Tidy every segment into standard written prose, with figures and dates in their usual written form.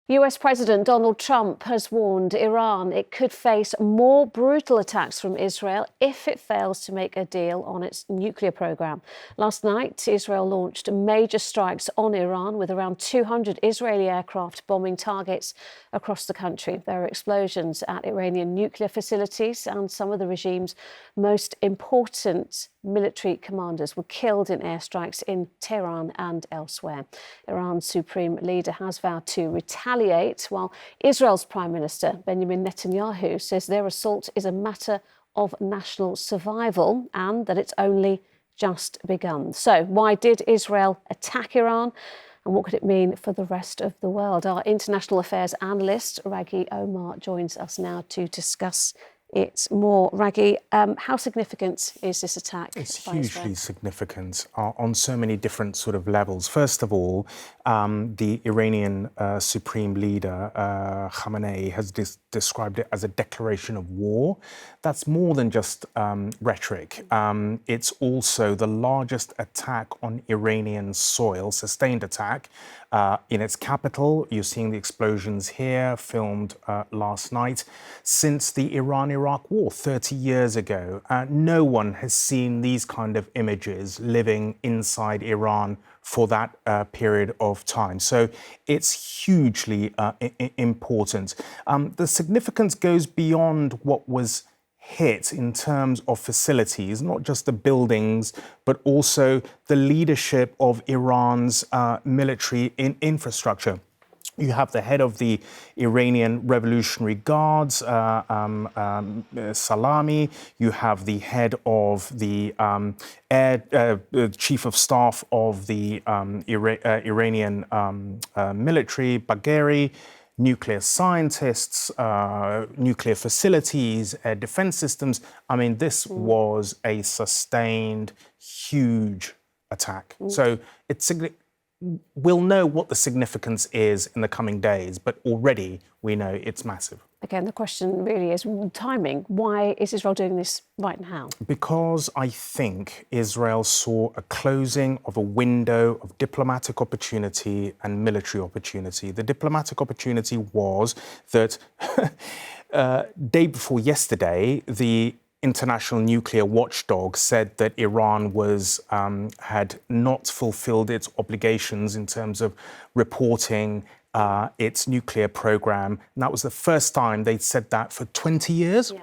US President Donald Trump has warned Iran it could face more brutal attacks from Israel if it fails to make a deal on its nuclear program. Last night, Israel launched major strikes on Iran with around 200 Israeli aircraft bombing targets across the country. There are explosions at Iranian nuclear facilities, and some of the regime's most important military commanders were killed in airstrikes in Tehran and elsewhere. Iran's supreme leader has vowed to retaliate, while Israel's Prime Minister Benjamin Netanyahu says their assault is a matter of national survival and that it's only just begun. So why did Israel attack Iran? And what could it mean for the rest of the world? Our international affairs analyst, Rageh Omaar, joins us now to discuss it more. Rageh, how significant is this attack? It's hugely significant on so many different sort of levels. First of all, the Iranian supreme leader, Khamenei, has described it as a declaration of war. That's more than just rhetoric. It's also the largest attack on Iranian soil, sustained attack, in its capital. You're seeing the explosions here, filmed last night. Since the Iran-Iraq war 30 years ago, no one has seen these kind of images living inside Iran for that period of time. So it's hugely important. The significance goes beyond what was hit in terms of facilities, not just the buildings, but also the leadership of Iran's military infrastructure. You have the head of the Iranian Revolutionary Guards, Salami. You have the head of the chief of staff of the Iranian military, Bagheri, nuclear scientists, nuclear facilities, defense systems. I mean, this was a sustained, huge attack. So we'll know what the significance is in the coming days, but already we know it's massive. Again, the question really is timing. Why is Israel doing this right now? Because I think Israel saw a closing of a window of diplomatic opportunity and military opportunity. The diplomatic opportunity was that day before yesterday, the international nuclear watchdog said that Iran had not fulfilled its obligations in terms of reporting its nuclear program. And that was the first time they'd said that for 20 years. Yeah.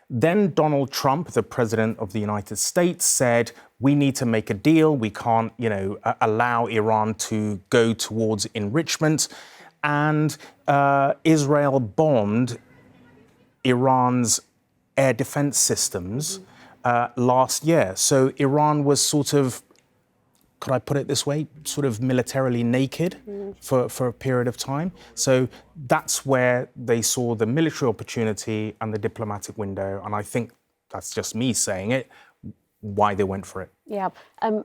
Then Donald Trump, the president of the United States, said, we need to make a deal. We can't, allow Iran to go towards enrichment. And Israel bombed Iran's air defense systems last year. So Iran was sort of, could I put it this way, sort of militarily naked for a period of time. So that's where they saw the military opportunity and the diplomatic window. And I think that's just me saying it, why they went for it. Yeah,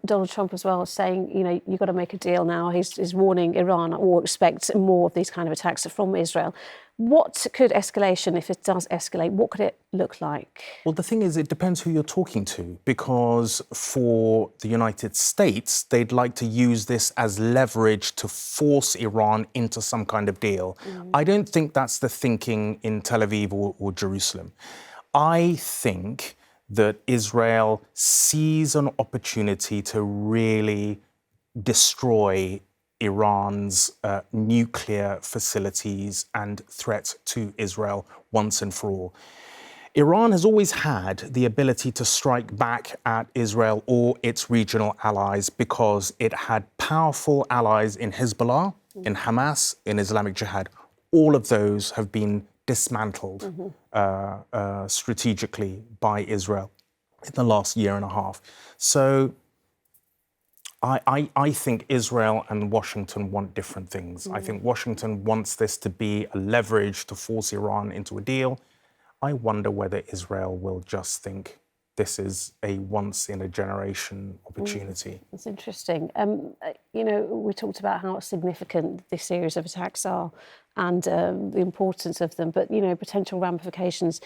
Donald Trump as well saying, you've got to make a deal now. He's warning Iran or expect more of these kind of attacks from Israel. What could escalation, if it does escalate, what could it look like? Well, the thing is, it depends who you're talking to, because for the United States, they'd like to use this as leverage to force Iran into some kind of deal. I don't think that's the thinking in Tel Aviv or Jerusalem. I think that Israel sees an opportunity to really destroy Iran's nuclear facilities and threat to Israel once and for all. Iran has always had the ability to strike back at Israel or its regional allies because it had powerful allies in Hezbollah, in Hamas, in Islamic Jihad. All of those have been dismantled strategically by Israel in the last year and a half. So I think Israel and Washington want different things. I think Washington wants this to be a leverage to force Iran into a deal. I wonder whether Israel will just think this is a once-in-a-generation opportunity. That's interesting. We talked about how significant this series of attacks are and the importance of them, but, potential ramifications,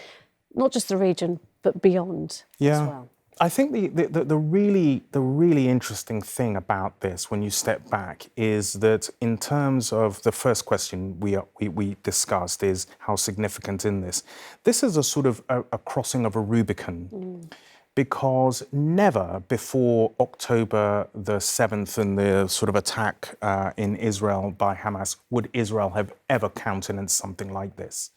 not just the region, but beyond as well. I think the really interesting thing about this, when you step back, is that in terms of the first question we discussed, is how significant in this. This is a sort of a crossing of a Rubicon, because never before October the 7th and the sort of attack in Israel by Hamas would Israel have ever countenanced something like this.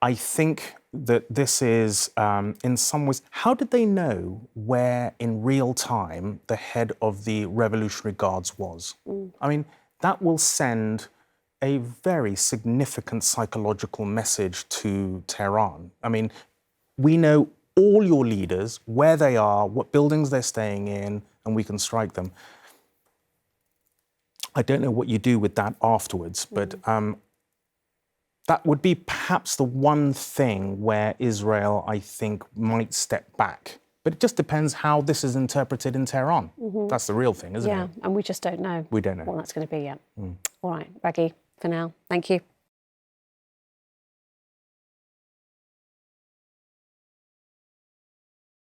I think that this is, in some ways, how did they know where in real time the head of the Revolutionary Guards was? I mean, that will send a very significant psychological message to Tehran. I mean, we know all your leaders, where they are, what buildings they're staying in, and we can strike them. I don't know what you do with that afterwards, but that would be perhaps the one thing where Israel, I think, might step back. But it just depends how this is interpreted in Tehran. That's the real thing, isn't it? Yeah, and we just don't know. We don't know What that's going to be yet. All right, Rageh, for now, thank you.